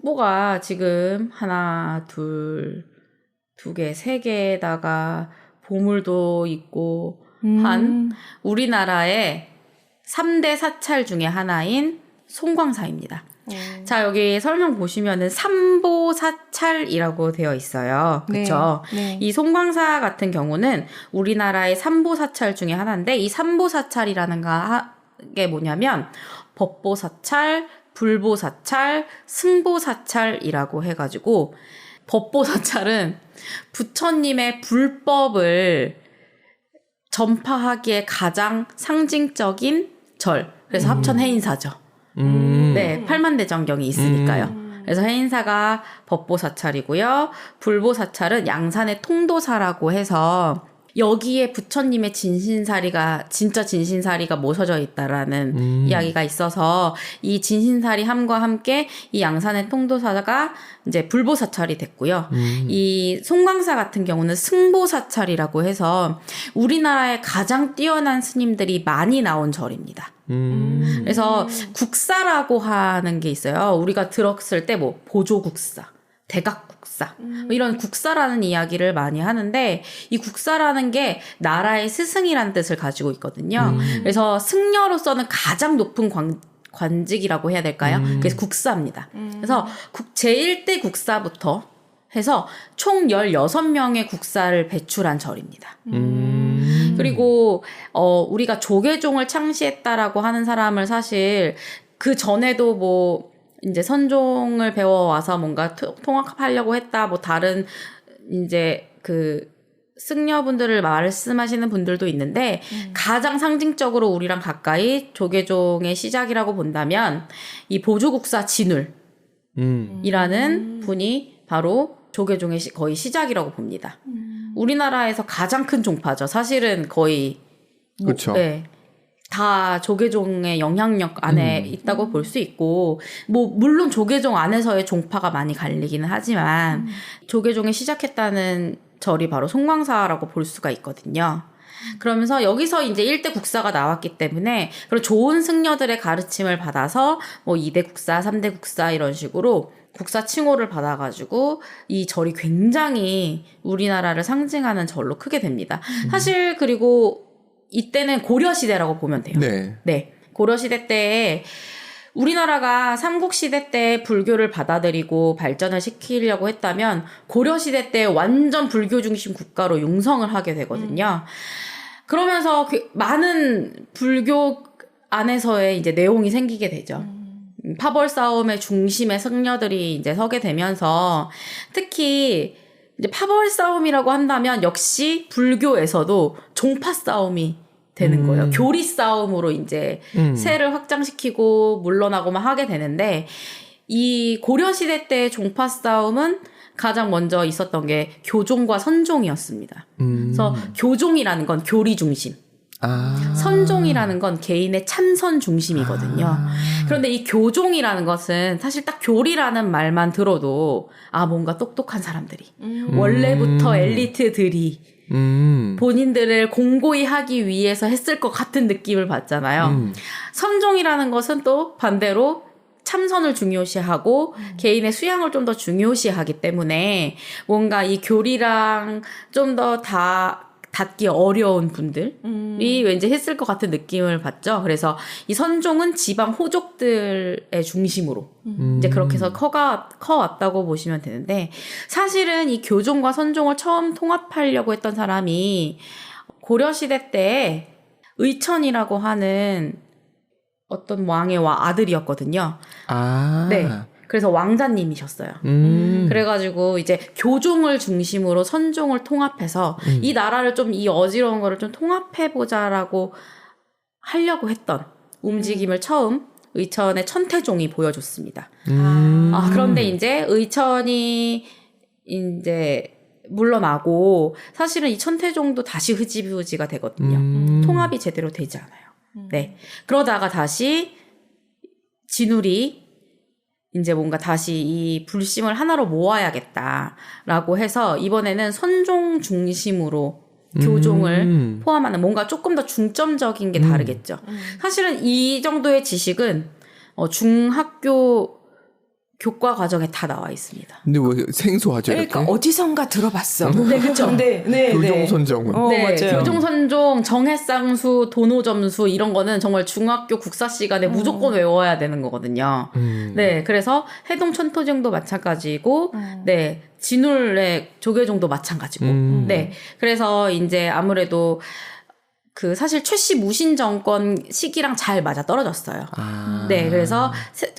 국보가 지금 하나, 둘, 두 개, 세 개에다가 보물도 있고 한 우리나라의 3대 사찰 중에 하나인 송광사입니다. 자, 여기 설명 보시면은 삼보사찰이라고 되어 있어요. 그렇죠? 네. 이 송광사 같은 경우는 우리나라의 삼보사찰 중에 하나인데 이 삼보사찰이라는 게 뭐냐면 법보사찰, 불보사찰, 승보사찰이라고 해가지고 법보사찰은 부처님의 불법을 전파하기에 가장 상징적인 절. 그래서 합천 해인사죠. 네, 팔만대정경이 있으니까요. 그래서 해인사가 법보사찰이고요. 불보사찰은 양산의 통도사라고 해서 여기에 부처님의 진짜 진신사리가 모셔져 있다라는 이야기가 있어서 이 진신사리함과 함께 이 양산의 통도사가 이제 불보사찰이 됐고요. 이 송광사 같은 경우는 승보사찰이라고 해서 우리나라의 가장 뛰어난 스님들이 많이 나온 절입니다. 그래서 국사라고 하는 게 있어요. 우리가 들었을 때 뭐 보조국사, 대각국사 이런 국사라는 이야기를 많이 하는데 이 국사라는 게 나라의 스승이라는 뜻을 가지고 있거든요. 그래서 승려로서는 가장 높은 관직이라고 해야 될까요? 그래서 국사입니다. 그래서 제1대 국사부터 해서 총 16명의 국사를 배출한 절입니다. 그리고 우리가 조계종을 창시했다라고 하는 사람을 사실 그 전에도 뭐 이제 선종을 배워와서 뭔가 통합하려고 했다, 뭐 다른 이제 그 승려분들을 말씀하시는 분들도 있는데 가장 상징적으로 우리랑 가까이 조계종의 시작이라고 본다면 이 보조국사 진울이라는 분이 바로 조계종의 거의 시작이라고 봅니다. 우리나라에서 가장 큰 종파죠. 사실은 거의 그렇죠. 네. 다 조계종의 영향력 안에 있다고 볼 수 있고, 뭐 물론 조계종 안에서의 종파가 많이 갈리기는 하지만 조계종이 시작했다는 절이 바로 송광사라고 볼 수가 있거든요. 그러면서 여기서 이제 1대 국사가 나왔기 때문에 그리고 좋은 승려들의 가르침을 받아서 뭐 2대 국사, 3대 국사 이런 식으로 국사 칭호를 받아가지고 이 절이 굉장히 우리나라를 상징하는 절로 크게 됩니다. 사실 그리고 이때는 고려시대라고 보면 돼요. 네. 고려시대 때에 우리나라가 삼국시대 때 불교를 받아들이고 발전을 시키려고 했다면 고려시대 때 완전 불교 중심 국가로 융성을 하게 되거든요. 그러면서 많은 불교 안에서의 이제 내용이 생기게 되죠. 파벌 싸움의 중심에 승려들이 이제 서게 되면서 특히 이제 파벌 싸움이라고 한다면 역시 불교에서도 종파 싸움이 되는 거예요. 교리 싸움으로 이제 세를 확장시키고 물러나고만 하게 되는데 이 고려시대 때 종파 싸움은 가장 먼저 있었던 게 교종과 선종이었습니다. 그래서 교종이라는 건 교리 중심. 선종이라는 건 개인의 참선 중심이거든요. 그런데 이 교종이라는 것은 사실 딱 교리라는 말만 들어도 뭔가 똑똑한 사람들이 원래부터 엘리트들이 본인들을 공고히 하기 위해서 했을 것 같은 느낌을 받잖아요. 선종이라는 것은 또 반대로 참선을 중요시하고 개인의 수양을 좀 더 중요시하기 때문에 뭔가 이 교리랑 좀 더 닿기 어려운 분들이 왠지 했을 것 같은 느낌을 받죠. 그래서 이 선종은 지방 호족들의 중심으로 이제 그렇게 해서 커왔다고 보시면 되는데 사실은 이 교종과 선종을 처음 통합하려고 했던 사람이 고려시대 때 의천이라고 하는 어떤 왕의 아들이었거든요. 네. 그래서 왕자님이셨어요. 그래가지고 이제 교종을 중심으로 선종을 통합해서 이 나라를 좀 이 어지러운 거를 좀 통합해보자라고 하려고 했던 움직임을 처음 의천의 천태종이 보여줬습니다. 그런데 이제 의천이 이제 물러나고 사실은 이 천태종도 다시 흐지부지가 되거든요. 통합이 제대로 되지 않아요. 네. 그러다가 다시 진울이 이제 뭔가 다시 이 불심을 하나로 모아야겠다라고 해서 이번에는 선종 중심으로 교종을 포함하는 뭔가 조금 더 중점적인 게 다르겠죠. 사실은 이 정도의 지식은 중학교 교과 과정에 다 나와 있습니다. 근데 왜 생소하죠? 그러니까 이렇게? 어디선가 들어봤어. 네, 그렇죠. 네. 교종선정은. 네, 맞아요. 교종선종, 정해쌍수, 도노점수 이런 거는 정말 중학교 국사 시간에 무조건 외워야 되는 거거든요. 네, 그래서 해동천토정도 마찬가지고, 네, 진울의 조계종도 마찬가지고, 네, 그래서 이제 아무래도 그 사실 최씨 무신 정권 시기랑 잘 맞아 떨어졌어요. 네, 그래서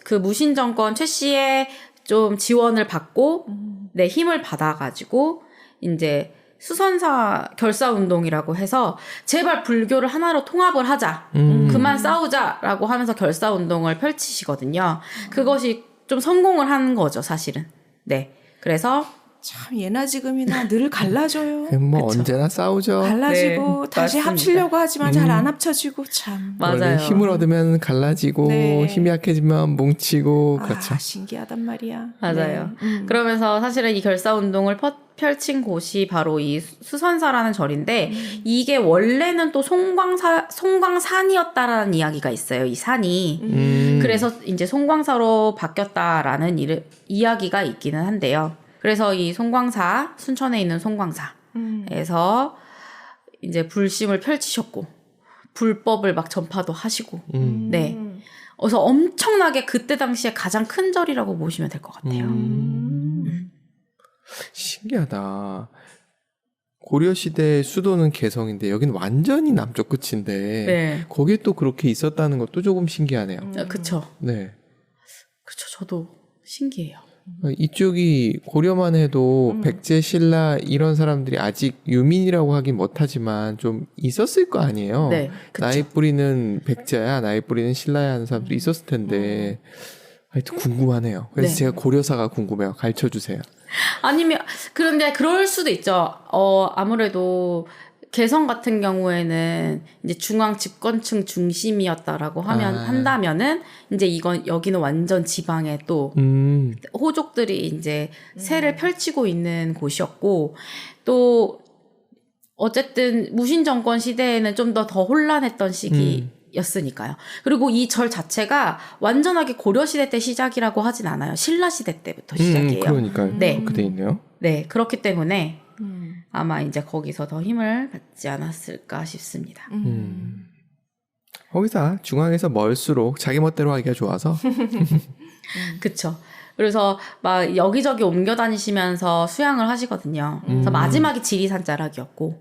그 무신 정권 최씨의 좀 지원을 받고, 네, 힘을 받아가지고 이제 수선사 결사운동이라고 해서 제발 불교를 하나로 통합을 하자, 그만 싸우자라고 하면서 결사운동을 펼치시거든요. 그것이 좀 성공을 한 거죠, 사실은. 네, 그래서 참 예나 지금이나 늘 갈라져요. 뭐 그쵸. 언제나 싸우죠. 갈라지고 네, 다시 맞습니다. 합치려고 하지만 잘 안 합쳐지고 참. 맞아요. 원래 힘을 얻으면 갈라지고 네. 힘이 약해지면 뭉치고 그렇죠. 아, 신기하단 말이야. 맞아요. 네. 그러면서 사실은 이 결사운동을 펼친 곳이 바로 이 수선사라는 절인데, 이게 원래는 또 송광산이었다라는 이야기가 있어요, 이 산이. 그래서 이제 송광사로 바뀌었다라는 이야기가 있기는 한데요. 그래서 이 송광사, 순천에 있는 송광사에서 이제 불심을 펼치셨고, 불법을 막 전파도 하시고, 네. 그래서 엄청나게 그때 당시에 가장 큰 절이라고 보시면 될 것 같아요. 신기하다. 고려시대 수도는 개성인데 여기는 완전히 남쪽 끝인데 네. 거기에 또 그렇게 있었다는 것도 조금 신기하네요. 그쵸. 네. 그쵸. 저도 신기해요. 이쪽이 고려만 해도 백제, 신라 이런 사람들이 아직 유민이라고 하긴 못하지만 좀 있었을 거 아니에요. 네. 그쵸. 나이 뿌리는 백제야, 나이 뿌리는 신라야 하는 사람들이 있었을 텐데 하여튼 궁금하네요. 그래서 네. 제가 고려사가 궁금해요. 가르쳐 주세요. 아니면, 그런데 그럴 수도 있죠. 아무래도 개성 같은 경우에는 이제 중앙 집권층 중심이었다라고 한다면은 이제 여기는 완전 지방에 또 호족들이 이제 세를 펼치고 있는 곳이었고, 또 어쨌든 무신 정권 시대에는 좀 더 혼란했던 시기였으니까요. 그리고 이 절 자체가 완전하게 고려 시대 때 시작이라고 하진 않아요. 신라 시대 때부터 시작이에요. 그러니까요. 네. 그렇게 돼 있네요. 네, 그렇기 때문에 아마 이제 거기서 더 힘을 받지 않았을까 싶습니다. 거기서 중앙에서 멀수록 자기 멋대로 하기가 좋아서 그쵸. 그래서 막 여기저기 옮겨 다니시면서 수양을 하시거든요. 그래서 마지막이 지리산 자락이었고,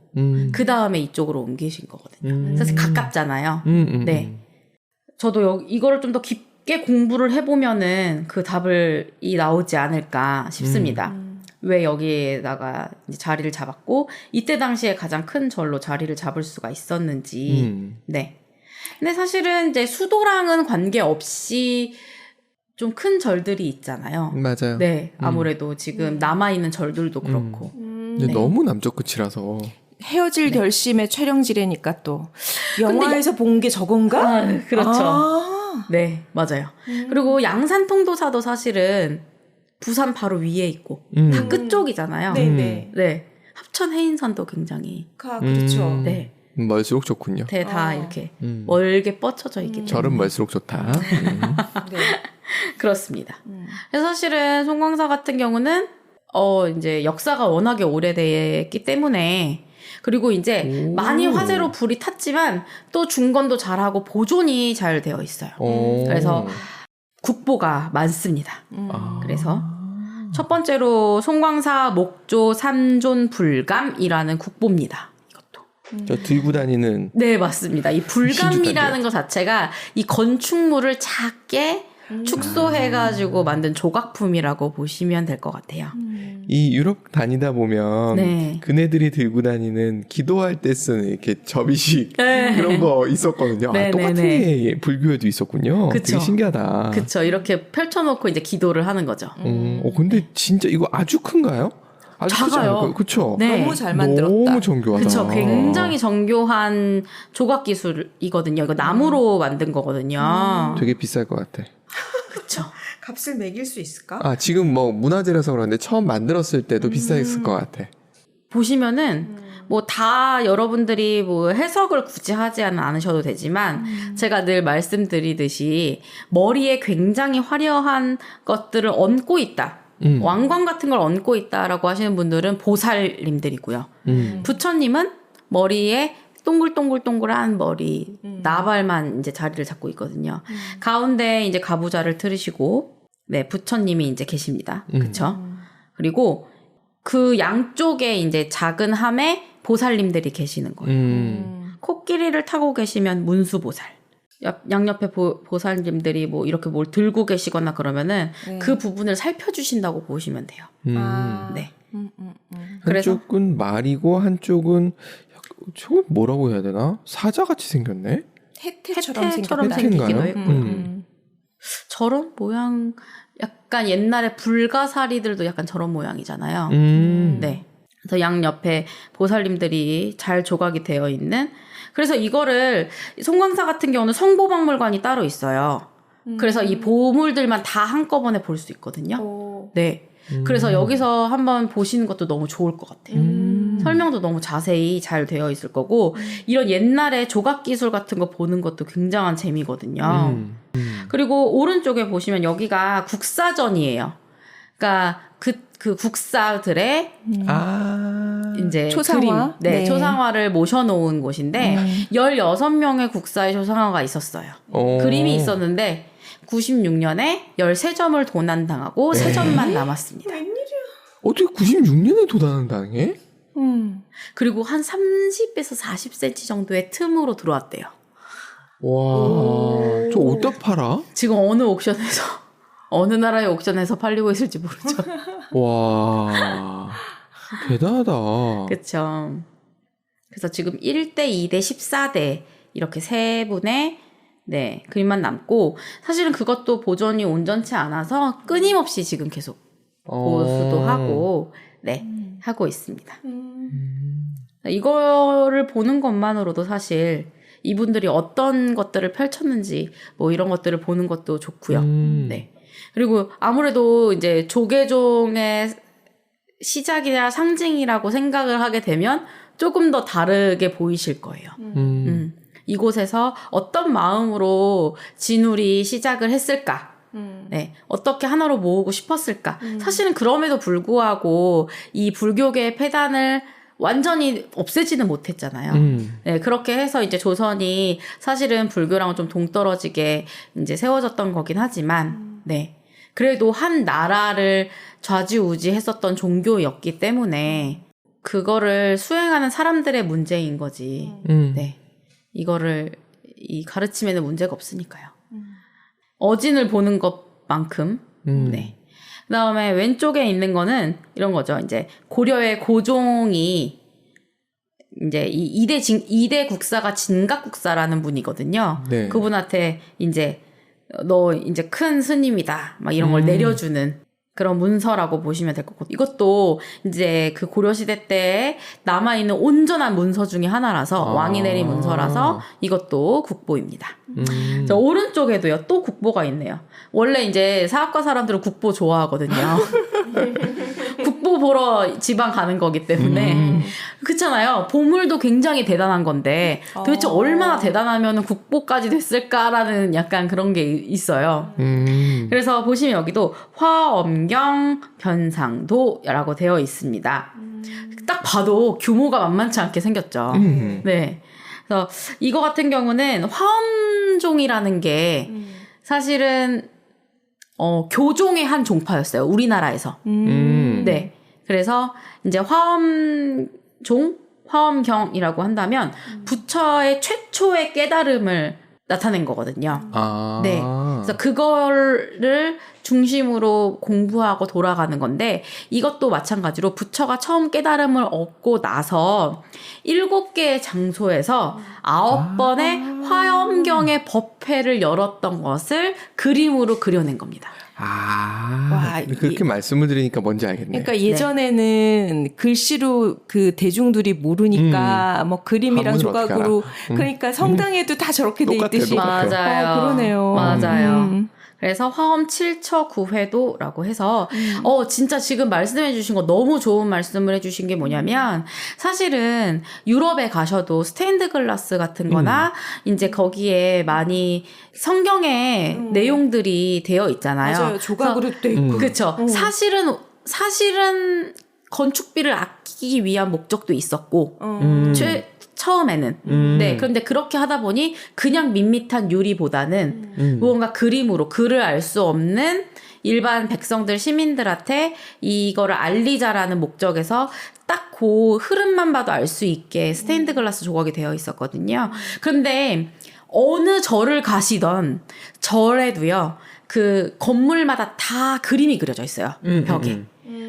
그 다음에 이쪽으로 옮기신 거거든요. 사실 가깝잖아요. 네. 저도 이거를 좀 더 깊게 공부를 해보면은 그 답이 나오지 않을까 싶습니다. 왜 여기에다가 이제 자리를 잡았고, 이때 당시에 가장 큰 절로 자리를 잡을 수가 있었는지. 네. 근데 사실은 이제 수도랑은 관계없이 좀 큰 절들이 있잖아요. 맞아요. 네. 아무래도 지금 남아있는 절들도 그렇고. 근데 네. 너무 남쪽 끝이라서 헤어질 결심의 촬영지래니까 또 영화에서 본 게 저건가? 그렇죠. 아. 네. 맞아요. 그리고 양산통도사도 사실은 부산 바로 위에 있고 다 끝쪽이잖아요. 네네. 네. 합천 해인선도 굉장히 그렇죠. 네. 멀수록 좋군요. 다 이렇게 멀게 뻗쳐져 있기 때문에 절은 멀수록 좋다. 네. 그렇습니다. 그래서 사실은 송광사 같은 경우는 이제 역사가 워낙에 오래됐기 때문에, 그리고 이제 많이 화재로 불이 탔지만 또 중건도 잘하고 보존이 잘 되어 있어요. 그래서 국보가 많습니다. 그래서 첫 번째로 송광사 목조 삼존 불감이라는 국보입니다. 이것도. 저 들고 다니는 네, 맞습니다. 이 불감이라는 것 자체가 이 건축물을 작게 축소해가지고 만든 조각품이라고 보시면 될 것 같아요. 이 유럽 다니다 보면 네. 그네들이 들고 다니는 기도할 때 쓰는 이렇게 접이식 그런 거 있었거든요. 네, 아, 똑같은 네, 게 불교에도 있었군요. 그쵸. 되게 신기하다. 그쵸. 이렇게 펼쳐놓고 이제 기도를 하는 거죠. 근데 진짜 이거 아주 큰가요? 아주 크지 작아요. 않을까요? 그쵸? 네. 너무 잘 만들었다. 너무 정교하다. 그쵸. 굉장히 정교한 조각 기술이거든요. 이거 나무로 만든 거거든요. 되게 비쌀 것 같아. 그쵸. 값을 매길 수 있을까? 지금 뭐 문화재라서 그러는데 처음 만들었을 때도 비쌌을 것 같아. 보시면은 뭐 다 여러분들이 뭐 해석을 굳이 하지 않으셔도 되지만 제가 늘 말씀드리듯이 머리에 굉장히 화려한 것들을 얹고 있다. 왕관 같은 걸 얹고 있다라고 하시는 분들은 보살님들이고요. 부처님은 머리에 동글동글동글한 머리, 나발만 이제 자리를 잡고 있거든요. 가운데 이제 가부좌를 들으시고, 네, 부처님이 이제 계십니다. 그쵸? 그리고 그 양쪽에 이제 작은 함에 보살님들이 계시는 거예요. 코끼리를 타고 계시면 문수보살. 양옆에 보살님들이 뭐 이렇게 뭘 들고 계시거나 그러면은 그 부분을 살펴주신다고 보시면 돼요. 네. 한쪽은 말이고 한쪽은 저건 뭐라고 해야 되나? 사자같이 생겼네? 해태처럼 생기기도 해태인가요? 했고요. 저런 모양 약간 옛날에 불가사리들도 약간 저런 모양이잖아요. 네. 그래서 양옆에 보살님들이 잘 조각이 되어 있는 그래서 이거를 송광사 같은 경우는 성보박물관이 따로 있어요. 그래서 이 보물들만 다 한꺼번에 볼 수 있거든요. 네. 그래서 여기서 한번 보시는 것도 너무 좋을 것 같아요. 설명도 너무 자세히 잘 되어 있을 거고 이런 옛날에 조각 기술 같은 거 보는 것도 굉장한 재미거든요. 그리고 오른쪽에 보시면 여기가 국사전이에요. 그러니까 그 국사들의 이제 초상화? 그림, 네, 초상화를 모셔놓은 곳인데 16명의 국사의 초상화가 있었어요. 그림이 있었는데 96년에 13점을 도난당하고 3점만 남았습니다. 웬일이야? 어떻게 96년에 도난당해? 그리고 한 30에서 40cm 정도의 틈으로 들어왔대요. 와, 저 어디다 팔아? 지금 어느 옥션에서 어느 나라의 옥션에서 팔리고 있을지 모르죠. 와, 대단하다. 그렇죠. 그래서 지금 1대, 2대, 14대 이렇게 세 분의 네, 그림만 남고 사실은 그것도 보존이 온전치 않아서 끊임없이 지금 계속 보수도 하고 네, 하고 있습니다. 이거를 보는 것만으로도 사실 이분들이 어떤 것들을 펼쳤는지 뭐 이런 것들을 보는 것도 좋고요. 네. 그리고 아무래도 이제 조계종의 시작이나 상징이라고 생각을 하게 되면 조금 더 다르게 보이실 거예요. 이곳에서 어떤 마음으로 진울이 시작을 했을까? 네, 어떻게 하나로 모으고 싶었을까? 사실은 그럼에도 불구하고 이 불교계의 폐단을 완전히 없애지는 못했잖아요. 네, 그렇게 해서 이제 조선이 사실은 불교랑은 좀 동떨어지게 이제 세워졌던 거긴 하지만, 네. 그래도 한 나라를 좌지우지했었던 종교였기 때문에 그거를 수행하는 사람들의 문제인 거지. 네. 이거를 이 가르침에는 문제가 없으니까요. 어진을 보는 것만큼. 네. 그다음에 왼쪽에 있는 거는 이런 거죠. 이제 고려의 고종이 이제 이 2대 국사가 진각국사라는 분이거든요. 네. 그분한테 이제 너 이제 큰 스님이다. 막 이런 걸 내려주는 그런 문서라고 보시면 될 것 같고 이것도 이제 그 고려시대 때 남아있는 온전한 문서 중에 하나라서 왕이 내린 문서라서 이것도 국보입니다. 자, 오른쪽에도요 또 국보가 있네요. 원래 이제 사학과 사람들은 국보 좋아하거든요. 국보 보러 지방 가는 거기 때문에 그렇잖아요. 보물도 굉장히 대단한 건데 도대체 얼마나 대단하면 국보까지 됐을까라는 약간 그런 게 있어요. 그래서 보시면 여기도 화엄경 변상도라고 되어 있습니다. 딱 봐도 규모가 만만치 않게 생겼죠. 네. 그래서 이거 같은 경우는 화엄종이라는 게 사실은 교종의 한 종파였어요. 우리나라에서. 네. 그래서 이제 화엄경이라고 한다면 부처의 최초의 깨달음을 나타낸 거거든요. 네. 그래서 그거를 중심으로 공부하고 돌아가는 건데 이것도 마찬가지로 부처가 처음 깨달음을 얻고 나서 7개의 장소에서 9번의 화엄경의 법회를 열었던 것을 그림으로 그려낸 겁니다. 와, 그렇게 말씀을 드리니까 뭔지 알겠네. 그러니까 예전에는 글씨로 그 대중들이 모르니까 뭐 그림이랑 조각으로 그러니까 성당에도 다 저렇게 돼 있듯이. 맞아요. 그러네요. 맞아요. 그래서 화엄 7처 9회도라고 해서 진짜 지금 말씀해 주신 거 너무 좋은 말씀을 해 주신 게 뭐냐면 사실은 유럽에 가셔도 스테인드 글라스 같은 거나 이제 거기에 많이 성경의 내용들이 되어 있잖아요. 맞아요. 조각으로 돼 있고. 그렇죠. 사실은 건축비를 아끼기 위한 목적도 있었고 처음에는 네, 그런데 그렇게 하다 보니 그냥 밋밋한 유리보다는 무언가 그림으로 글을 알 수 없는 일반 백성들 시민들한테 이거를 알리자라는 목적에서 딱 그 흐름만 봐도 알 수 있게 스테인드 글라스 조각이 되어 있었거든요. 그런데 어느 절을 가시던 절에도요, 그 건물마다 다 그림이 그려져 있어요. 벽에.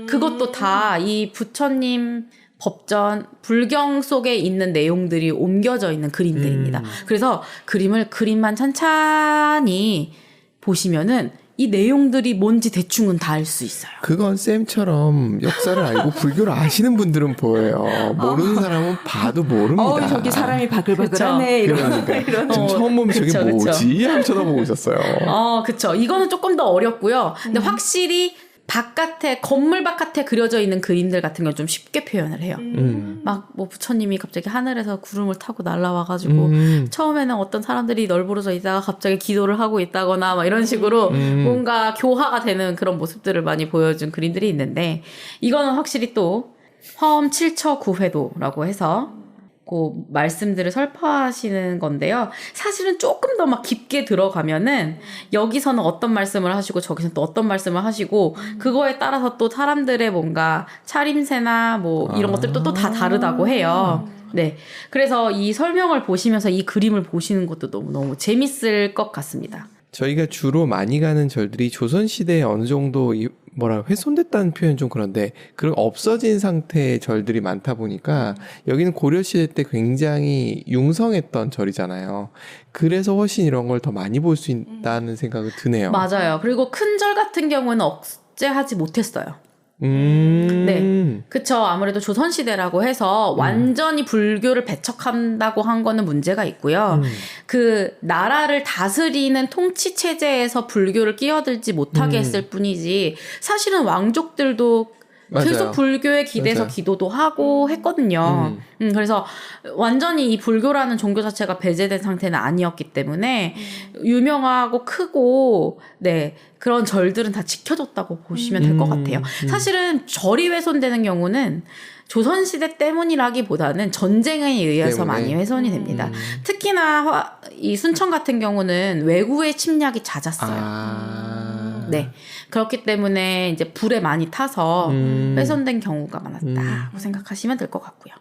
그것도 다 이 부처님 법전, 불경 속에 있는 내용들이 옮겨져 있는 그림들입니다. 그래서 그림만 찬찬히 보시면은 이 내용들이 뭔지 대충은 다 알 수 있어요. 그건 쌤처럼 역사를 알고 불교를 아시는 분들은 보여요. 모르는 사람은 봐도 모릅니다. 저기 사람이 바글바글하네. 이런. 지금 처음 보면 저게 뭐지? 하고 쳐다보고 있었어요. 그쵸. 이거는 조금 더 어렵고요. 근데 확실히 건물 바깥에 그려져 있는 그림들 같은 경우는 좀 쉽게 표현을 해요. 막 뭐 부처님이 갑자기 하늘에서 구름을 타고 날아와가지고 처음에는 어떤 사람들이 널브러져 있다가 갑자기 기도를 하고 있다거나 막 이런 식으로 뭔가 교화가 되는 그런 모습들을 많이 보여준 그림들이 있는데 이거는 확실히 또 화엄 7처 9회도라고 해서 그 말씀들을 설파하시는 건데요. 사실은 조금 더 막 깊게 들어가면은 여기서는 어떤 말씀을 하시고 저기서는 또 어떤 말씀을 하시고 그거에 따라서 또 사람들의 뭔가 차림새나 뭐 이런 것들도 또 다 다르다고 해요. 네. 그래서 이 설명을 보시면서 이 그림을 보시는 것도 너무너무 재밌을 것 같습니다. 저희가 주로 많이 가는 절들이 조선시대에 어느 정도 훼손됐다는 표현 좀 그런데 그런 없어진 상태의 절들이 많다 보니까 여기는 고려시대 때 굉장히 융성했던 절이잖아요. 그래서 훨씬 이런 걸 더 많이 볼 수 있다는 생각이 드네요. 맞아요. 그리고 큰 절 같은 경우는 억제하지 못했어요. 네. 그쵸. 아무래도 조선시대라고 해서 완전히 불교를 배척한다고 한 거는 문제가 있고요. 그 나라를 다스리는 통치 체제에서 불교를 끼어들지 못하게 했을 뿐이지 사실은 왕족들도 맞아요. 계속 불교에 기대서 맞아요. 기도도 하고 했거든요. 그래서 완전히 이 불교라는 종교 자체가 배제된 상태는 아니었기 때문에 유명하고 크고 네 그런 절들은 다 지켜줬다고 보시면 될 것 같아요. 사실은 절이 훼손되는 경우는 조선시대 때문이라기보다는 전쟁에 의해서 때문에? 많이 훼손이 됩니다. 특히나 이 순천 같은 경우는 외구의 침략이 잦았어요. 네. 그렇기 때문에 이제 불에 많이 타서 훼손된 경우가 많았다고 생각하시면 될 것 같고요.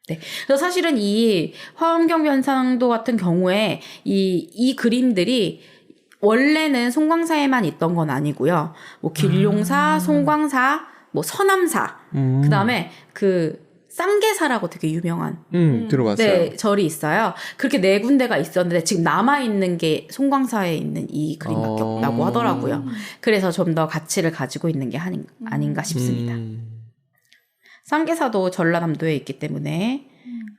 네. 그래서 사실은 이 화엄경변상도 같은 경우에 이 그림들이 원래는 송광사에만 있던 건 아니고요. 뭐 길룡사, 송광사, 뭐 서남사, 그 다음에 그 쌍계사라고 되게 유명한 들어봤어요. 네, 절이 있어요. 그렇게 4군데가 있었는데 지금 남아있는 게 송광사에 있는 이 그림밖에 없다고 하더라고요. 그래서 좀 더 가치를 가지고 있는 게 아닌가 싶습니다. 쌍계사도 전라남도에 있기 때문에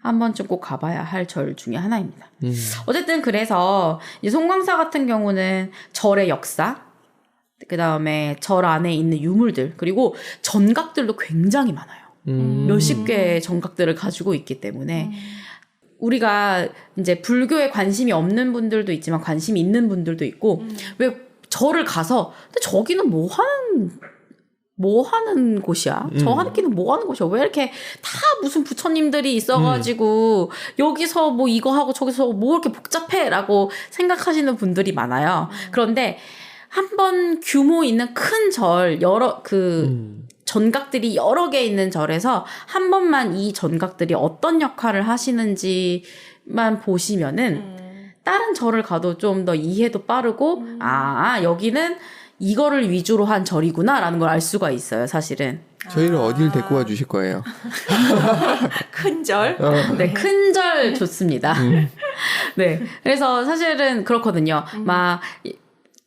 한 번쯤 꼭 가봐야 할 절 중에 하나입니다. 어쨌든 그래서 이 송광사 같은 경우는 절의 역사, 그 다음에 절 안에 있는 유물들, 그리고 전각들도 굉장히 많아요. 몇십 개의 전각들을 가지고 있기 때문에 우리가 이제 불교에 관심이 없는 분들도 있지만 관심이 있는 분들도 있고 왜 절을 가서 근데 저기는 뭐 하는 곳이야? 저 하늘길은 뭐 하는 곳이야? 왜 이렇게 다 무슨 부처님들이 있어가지고 여기서 뭐 이거 하고 저기서 뭐 이렇게 복잡해? 라고 생각하시는 분들이 많아요. 그런데 한번 규모 있는 큰 절, 전각들이 여러 개 있는 절에서 한 번만 이 전각들이 어떤 역할을 하시는지만 보시면은 다른 절을 가도 좀 더 이해도 빠르고 여기는 이거를 위주로 한 절이구나라는 걸 알 수가 있어요, 사실은. 저희를 어딜 데리고 와 주실 거예요? 큰 절? 네, 큰 절 좋습니다. 네. 그래서 사실은 그렇거든요. 막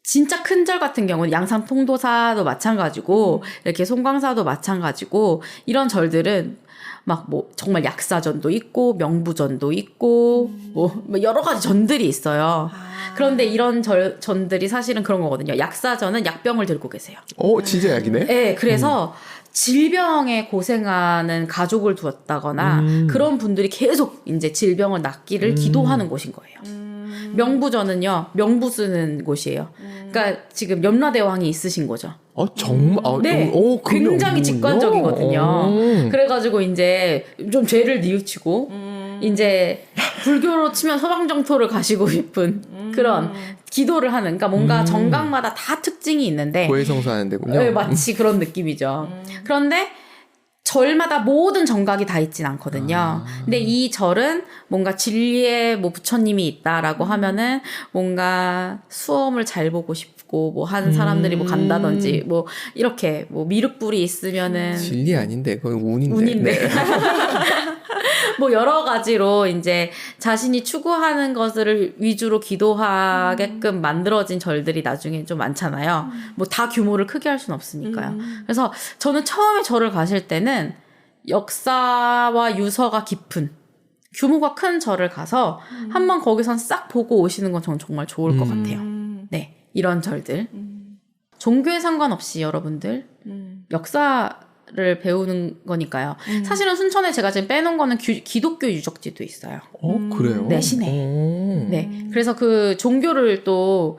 진짜 큰 절 같은 경우는 양산통도사도 마찬가지고 이렇게 송광사도 마찬가지고 이런 절들은 막 뭐 정말 약사전도 있고 명부전도 있고 뭐 여러 가지 전들이 있어요. 그런데 이런 전들이 사실은 그런 거거든요. 약사전은 약병을 들고 계세요. 진짜 약이네? 네, 그래서 질병에 고생하는 가족을 두었다거나 그런 분들이 계속 이제 질병을 낫기를 기도하는 곳인 거예요. 명부전은요, 명부 쓰는 곳이에요. 그러니까 지금 염라대왕이 있으신 거죠. 정말? 네, 굉장히 직관적이거든요. 그래가지고 이제 좀 죄를 뉘우치고 이제 불교로 치면 서방정토를 가시고 싶은 그런 기도를 하는, 그러니까 뭔가 정각마다 다 특징이 있는데 고해성사하는 데군요. 네, 마치 그런 느낌이죠. 그런데 절마다 모든 정각이 다 있진 않거든요. 근데 이 절은 뭔가 진리의 뭐 부처님이 있다라고 하면은 뭔가 수험을 잘 보고 싶고 뭐 하는 사람들이 뭐 간다든지 뭐 이렇게 뭐 미륵불이 있으면은 진리 아닌데 그건 운인데. 운인데. 뭐 여러 가지로 이제 자신이 추구하는 것을 위주로 기도하게끔 만들어진 절들이 나중에 좀 많잖아요. 뭐 다 규모를 크게 할 수는 없으니까요. 그래서 저는 처음에 절을 가실 때는 역사와 유서가 깊은 규모가 큰 절을 가서 한번 거기선 싹 보고 오시는 건 저는 정말 좋을 것 같아요. 네, 이런 절들. 종교에 상관없이 여러분들 역사를 배우는 거니까요. 사실은 순천에 제가 지금 빼놓은 거는 기독교 유적지도 있어요. 그래요? 네, 시내. 네, 그래서 그 종교를 또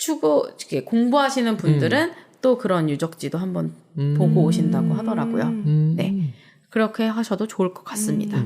이렇게 공부하시는 분들은 또 그런 유적지도 한번 보고 오신다고 하더라고요. 네, 그렇게 하셔도 좋을 것 같습니다.